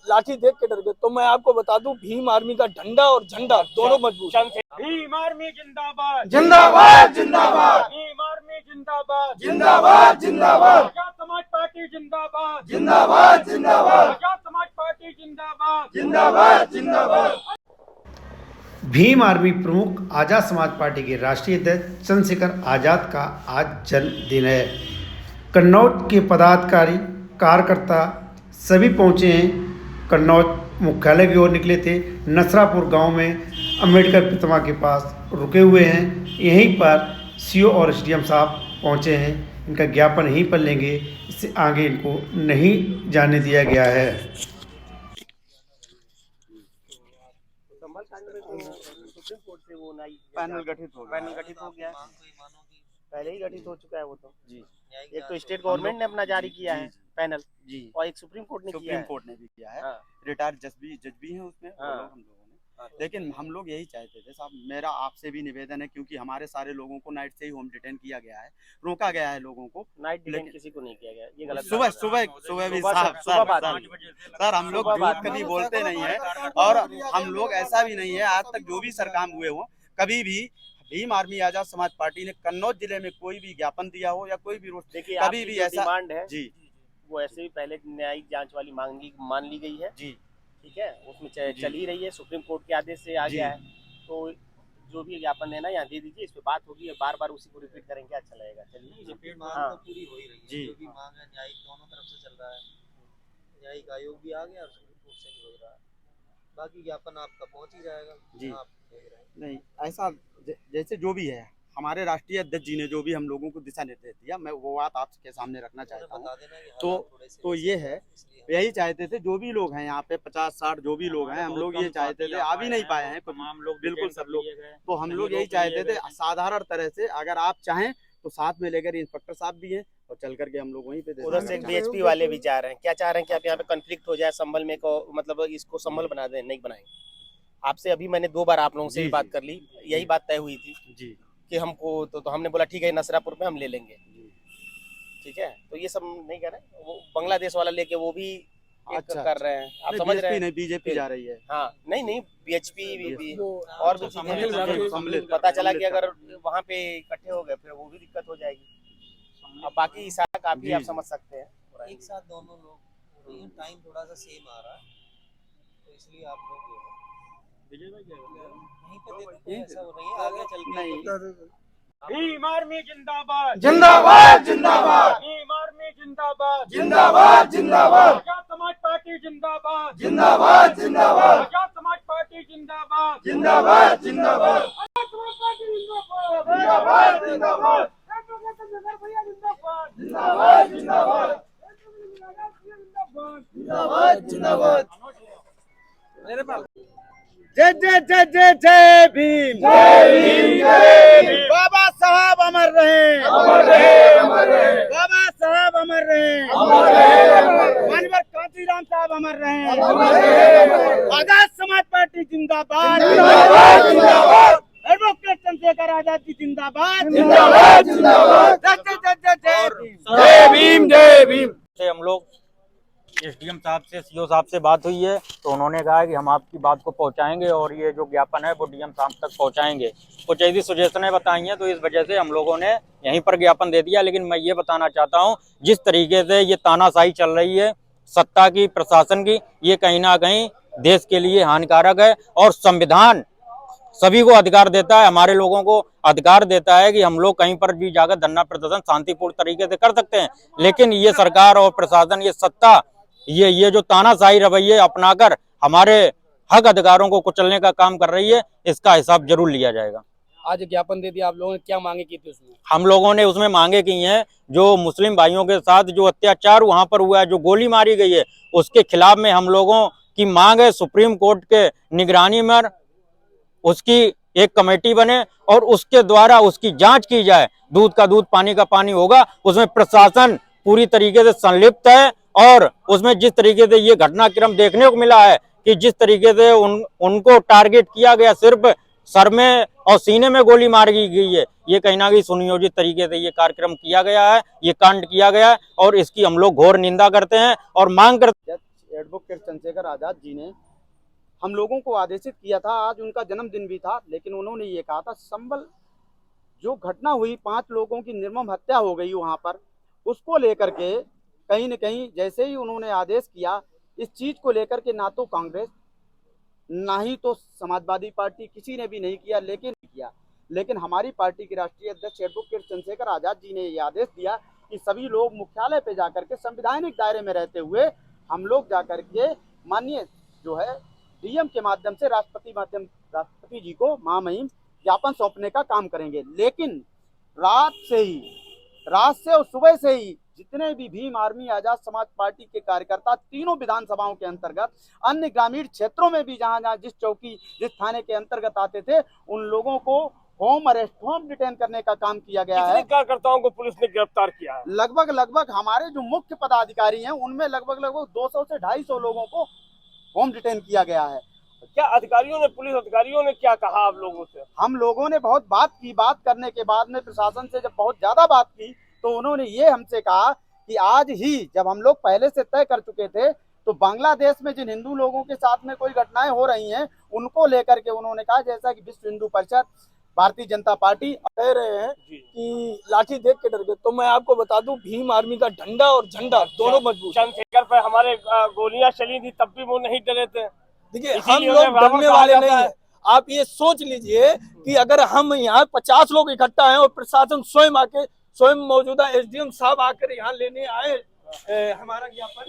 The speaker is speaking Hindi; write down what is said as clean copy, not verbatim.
लाठी देख के डर गए। तो मैं आपको बता दूं, भीम आर्मी का डंडा और झंडा दोनों मजबूत है। भीम आर्मी जिंदाबाद जिंदाबाद जिंदाबाद भीम आर्मी जिंदाबाद जिंदाबाद जिंदाबाद आजाद समाज पार्टी जिंदाबाद जिंदाबाद जिंदाबाद आजाद समाज पार्टी जिंदाबाद जिंदाबाद जिंदाबाद। भीम आर्मी प्रमुख आज़ाद समाज पार्टी के राष्ट्रीय अध्यक्ष चंद्रशेखर आज़ाद का आज जन्मदिन है। कन्नौज के पदाधिकारी कार्यकर्ता सभी पहुँचे हैं। कन्नौज मुख्यालय की ओर निकले थे। नसरापुर गांव में अम्बेडकर प्रतिमा के पास रुके हुए हैं। यहीं पर सीओ और एसडीएम साहब पहुँचे हैं। इनका ज्ञापन यहीं पर लेंगे, इससे आगे इनको नहीं जाने दिया गया है। सुप्रीम कोर्ट से वो पैनल गठित हो गया, पहले ही गठित हो चुका है वो तो जी। एक तो स्टेट गवर्नमेंट ने अपना जारी किया है पैनल जी, और एक सुप्रीम कोर्ट ने भी किया है। रिटायर्ड जज भी हैं उसमें हम लोगों ने। लेकिन हम लोग यही चाहते थे साहब, मेरा आपसे भी निवेदन है, क्योंकि हमारे सारे लोगों को नाइट से ही होम डिटेन किया गया है, रोका गया है लोगों को। नाइट डिटेन किसी को नहीं किया गया, ये गलत। सुबह भी सर हम लोग झूठ कभी बोलते नहीं है, और हम लोग ऐसा भी नहीं है आज तक जो भी सरकार हुए हो, कभी भी भीम आर्मी आजाद समाज पार्टी ने कन्नौज जिले में कोई भी ज्ञापन दिया हो या कोई भी रोष, देखिए कभी भी ऐसा डिमांड है जी, वो ऐसे ही पहले न्यायिक जांच वाली मान ली गई है जी, ठीक है, उसमें चल ही रही है, सुप्रीम कोर्ट के आदेश से आ गया है। तो जो भी ज्ञापन है ना यहाँ दे दीजिए, इस पे बात होगी, बार बार उसी को रिपीट करेंगे, अच्छा लगेगा। चलिए मांग तो पूरी हो ही रही है जी। जो भी मांग है न्यायिक दोनों तरफ से चल रहा है, न्यायिक आयोग भी आ गया और सुप्रीम कोर्ट से भी हो रहा है, बाकी ज्ञापन आपका पहुंच ही जाएगा जी। आप देख रहे हैं। नहीं ऐसा जैसे जो भी है, हमारे राष्ट्रीय अध्यक्ष जी ने जो भी हम लोगों को दिशा निर्देश दिया, मैं वो बात आपके सामने रखना चाहता हूँ। तो ये है, यही चाहते थे जो भी लोग हैं यहाँ पे 50-60 जो भी लोग हैं, हम लोग ये चाहते थे, आ भी नहीं पाए हैं तमाम लोग, बिल्कुल सब लोग। तो हम लोग यही चाहते थे साधारण तरह से, अगर आप चाहें तो साथ में लेकर इंस्पेक्टर साहब भी हैं और चल करके हम लोग वहीं पे उधर से बीएचपी वाले भी जा रहे हैं। क्या चाह रहे हैं कि आप यहाँ पे कॉन्फ्लिक्ट हो जाए संभल में, को मतलब इसको संभल बना दें? नहीं बनाएंगे। आपसे अभी मैंने 2 बार आप लोगों से भी बात कर ली, यही बात तय हुई थी जी कि हमको तो हमने बोला ठीक है नसरापुर पे हम ले लेंगे, ठीक है। तो ये सब नहीं कर रहे, वो बांग्लादेश वाला लेके वो भी अच्छा कर रहे हैं, आप समझ रहे हैं। नहीं, बीजेपी जा रही है। हाँ नहीं बीएचपी और भी चीजें पता चला कि अगर वहाँ पे इकट्ठे हो गए फिर वो भी दिक्कत हो जाएगी। अब बाकी इशारा काफी आप समझ सकते हैं, एक साथ दोनों लोग, टाइम थोड़ा सा सेम आ रहा है तो इसलिए आप लोग यहीं पे देखते हैं, ऐसा हो रही है आगे चल के। भीम आर्मी जिंदाबाद जिंदाबाद जिंदाबाद भीम आर्मी जिंदाबाद जिंदाबाद जिंदाबाद आजाद समाज पार्टी जिंदाबाद जिंदाबाद जिंदाबाद आजाद समाज पार्टी जिंदाबाद जिंदाबाद जिंदाबाद आजाद समाज पार्टी जिंदाबाद जिंदाबाद जिंदाबाद जिंदाबाद जिंदाबाद जिंदाबाद जिंदाबाद। जय जय जय जय जय भीम, जय भीम जय भीम। बाबा साहब अमर रहे, अमर रहे अमर रहे, बाबा साहब अमर रहे, अमर रहे अमर रहे, मानवर कांतीराम साहब अमर रहे, अमर रहे अमर रहे। आजाद समाज पार्टी जिंदाबाद, जिंदाबाद जिंदाबाद, एडवोकेट चंद्रशेखर आजाद जी जिंदाबाद, जिंदाबाद जिंदाबाद। जय जय जय जय जय भीम, जय भीम जय भीम। से हम लोग एसडीएम साहब से सीओ साहब से बात हुई है, तो उन्होंने कहा है कि हम आपकी बात को पहुंचाएंगे और ये जो ज्ञापन है वो डीएम साहब तक पहुंचाएंगे। कुछ ऐसी सुजेशनें बताई हैं, तो इस वजह से हम लोगों ने यहीं पर ज्ञापन दे दिया। लेकिन मैं ये बताना चाहता हूं, जिस तरीके से ये तानाशाही चल रही है सत्ता की, प्रशासन की, ये कहीं ना कहीं देश के लिए हानिकारक है। और संविधान सभी को अधिकार देता है, हमारे लोगों को अधिकार देता है कि हम लोग कहीं पर भी जाकर धरना प्रदर्शन शांतिपूर्ण तरीके से कर सकते हैं। लेकिन ये सरकार और प्रशासन, ये सत्ता, ये जो तानाशाही रवैये अपनाकर हमारे हक अधिकारों को कुचलने का काम कर रही है, इसका हिसाब जरूर लिया जाएगा। आज ज्ञापन दे दिया, आप लोगों ने क्या मांगे की थी उसमें? हम लोगों ने उसमें मांगे की हैं, जो मुस्लिम भाइयों के साथ जो अत्याचार वहां पर हुआ है, जो गोली मारी गई है, उसके खिलाफ में हम लोगों की मांग है सुप्रीम कोर्ट के निगरानी में उसकी एक कमेटी बने और उसके द्वारा उसकी जांच की जाए। दूध का दूध पानी का पानी होगा। उसमें प्रशासन पूरी तरीके से संलिप्त है और उसमें जिस तरीके से ये घटनाक्रम देखने को मिला है कि जिस तरीके से उनको टारगेट किया गया, सिर्फ सर में और सीने में गोली मार गई है, ये कहीं ना कहीं सुनियोजित तरीके से ये कार्यक्रम किया गया है, ये कांड किया गया है और इसकी हम लोग घोर निंदा करते हैं और मांग करते हैं। एडवोकेट चंद्रशेखर आजाद जी ने हम लोगों को आदेशित किया था, आज उनका जन्मदिन भी था, लेकिन उन्होंने ये कहा था संभल जो घटना हुई 5 लोगों की निर्मम हत्या हो गई वहां पर, उसको लेकर के कहीं न कहीं जैसे ही उन्होंने आदेश किया, इस चीज को लेकर के ना तो कांग्रेस ना ही तो समाजवादी पार्टी किसी ने भी नहीं किया, लेकिन हमारी पार्टी के राष्ट्रीय अध्यक्ष एडवोकेट चंद्रशेखर आजाद जी ने ये आदेश दिया कि सभी लोग मुख्यालय पे जाकर के संवैधानिक दायरे में रहते हुए हम लोग जाकर के माननीय जो है डीएम के माध्यम से राष्ट्रपति जी को महामहिम ज्ञापन सौंपने का काम करेंगे। लेकिन रात से और सुबह से ही जितने भी भीम आर्मी आजाद समाज पार्टी के कार्यकर्ता तीनों विधानसभाओं के अंतर्गत अन्य ग्रामीण क्षेत्रों में भी जहां जिस चौकी जिस थाने के अंतर्गत आते थे उन लोगों को होम डिटेन करने का काम किया गया है। कार्यकर्ताओं को पुलिस ने गिरफ्तार किया है? लगभग हमारे जो मुख्य पदाधिकारी हैं उनमें लगभग 200 से 250 लोगों को होम डिटेन किया गया है। क्या पुलिस अधिकारियों ने क्या कहा आप लोगों से? हम लोगों ने बहुत बात करने के बाद में प्रशासन से जब बहुत ज्यादा बात की तो उन्होंने ये हमसे कहा कि आज ही, जब हम लोग पहले से तय कर चुके थे, तो बांग्लादेश में जिन हिंदू लोगों के साथ में कोई घटनाएं हो रही हैं उनको लेकर के उन्होंने कहा, जैसा कि विश्व हिंदू परिषद भारतीय जनता पार्टी कह रहे हैं कि लाठी देख के डर गए, तो मैं आपको बता दूं भीम आर्मी का डंडा और झंडा दोनों मजबूत है। चंद्रशेखर पर हमारे गोलियां चली थी तब भी वो नहीं डरे थे। देखिए हम लोग डरने वाले नहीं है। आप ये सोच लीजिए कि अगर हम यहाँ 50 लोग इकट्ठा हैं और प्रशासन स्वयं मौजूदा एसडीएम साहब आकर यहाँ लेने आए हमारा ज्ञापन